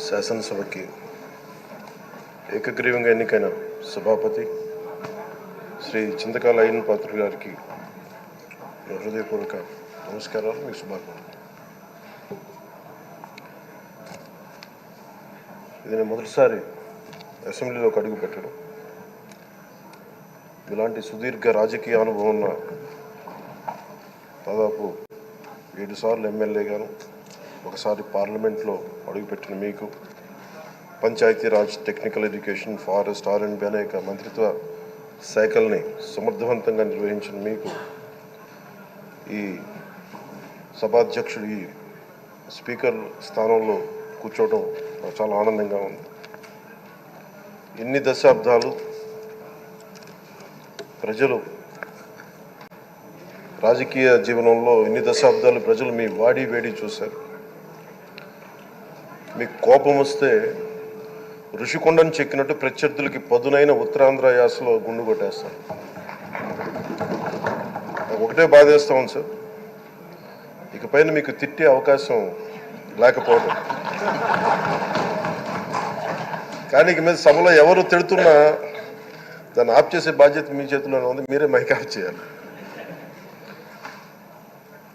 శాసనసభకి ఏకగ్రీవంగా ఎన్నికైన సభాపతి శ్రీ చింతకాల అయ్యన్ పాత్రుడు గారికి హృదయపూర్వక నమస్కారాలు. మీకు శుభాకాంక్షలు. ఇది నేను మొదటిసారి అసెంబ్లీలోకి అడుగు పెట్టడం. ఇలాంటి సుదీర్ఘ రాజకీయ అనుభవం ఉన్న దాదాపు 7 సార్లు ఎమ్మెల్యేగాను, ఒకసారి పార్లమెంట్లో అడుగుపెట్టిన మీకు, Panchayati Raj, technical education, forest, R&B అనేక మంత్రిత్వ శాఖల్ని సమర్థవంతంగా నిర్వహించిన మీకు ఈ సభాధ్యక్షుడు, ఈ స్పీకర్ స్థానంలో కూర్చోవడం నాకు చాలా ఆనందంగా ఉంది. ఇన్ని దశాబ్దాలు ప్రజలు రాజకీయ జీవనంలో ప్రజలు మీ వాడి వేడి చూశారు. మీకు కోపం వస్తే ఋషికొండను చెక్కినట్టు ప్రత్యర్థులకి పదునైన ఉత్తరాంధ్ర యాసలో గుండు కొట్టేస్తారు. నాకు ఒకటే బాధేస్తా ఉంది సార్, ఇకపైన మీకు తిట్టే అవకాశం లేకపోవడం. కానీ ఇక మీద సభలో ఎవరు తిడుతున్నా దాన్ని ఆఫ్ చేసే బాధ్యత మీ చేతిలోనే ఉంది. మీరే మైక్ ఆఫ్ చేయాలి.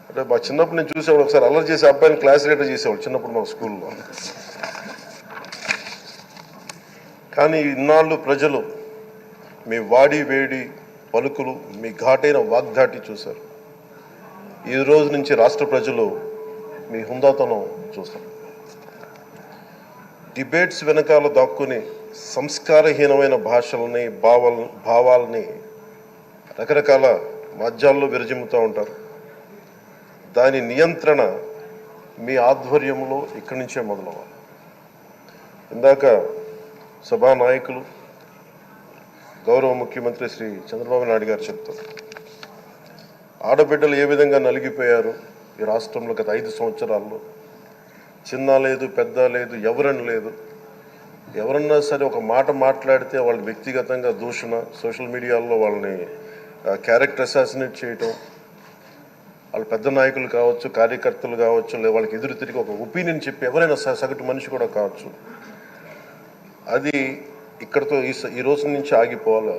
అంటే మా చిన్నప్పుడు నేను చూసేవాడు, ఒకసారి అల్లరి చేసే అబ్బాయిని క్లాస్ లీడర్ చేసేవాడు చిన్నప్పుడు మా స్కూల్లో. కానీ ఇన్నాళ్ళు ప్రజలు మీ వాడి వేడి పలుకులు, మీ ఘాటైన వాగ్దాటి చూశారు. ఈ రోజు నుంచి రాష్ట్ర ప్రజలు మీ హుందాతనం చూస్తారు. డిబేట్స్ వెనకాల దాక్కుని సంస్కారహీనమైన భాషల్ని, భావాల్ని రకరకాల మాధ్యాల్లో విరజిమ్ముతూ ఉంటారు. దాని నియంత్రణ మీ ఆధ్వర్యంలో ఇక్కడి నుంచే మొదలవ్వాలి. ఇందాక సభానాయకులు, గౌరవ ముఖ్యమంత్రి శ్రీ చంద్రబాబు నాయుడు గారు చెప్తారు, ఆడబిడ్డలు ఏ విధంగా నలిగిపోయారు ఈ రాష్ట్రంలో గత 5 సంవత్సరాల్లో. చిన్న లేదు, పెద్ద లేదు, ఎవరని లేదు. ఎవరన్నా సరే ఒక మాట మాట్లాడితే వాళ్ళు వ్యక్తిగతంగా దూషణ, సోషల్ మీడియాలో వాళ్ళని క్యారెక్టర్ అసాసినేట్ చేయటం, వాళ్ళు పెద్ద నాయకులు కావచ్చు, కార్యకర్తలు కావచ్చు, లేదా వాళ్ళకి ఎదురు తిరిగి ఒక ఒపీనియన్ చెప్పి ఎవరైనా సగటు మనిషి కూడా కావచ్చు, అది ఇక్కడితో ఈ రోజు నుంచి ఆగిపోవాలి.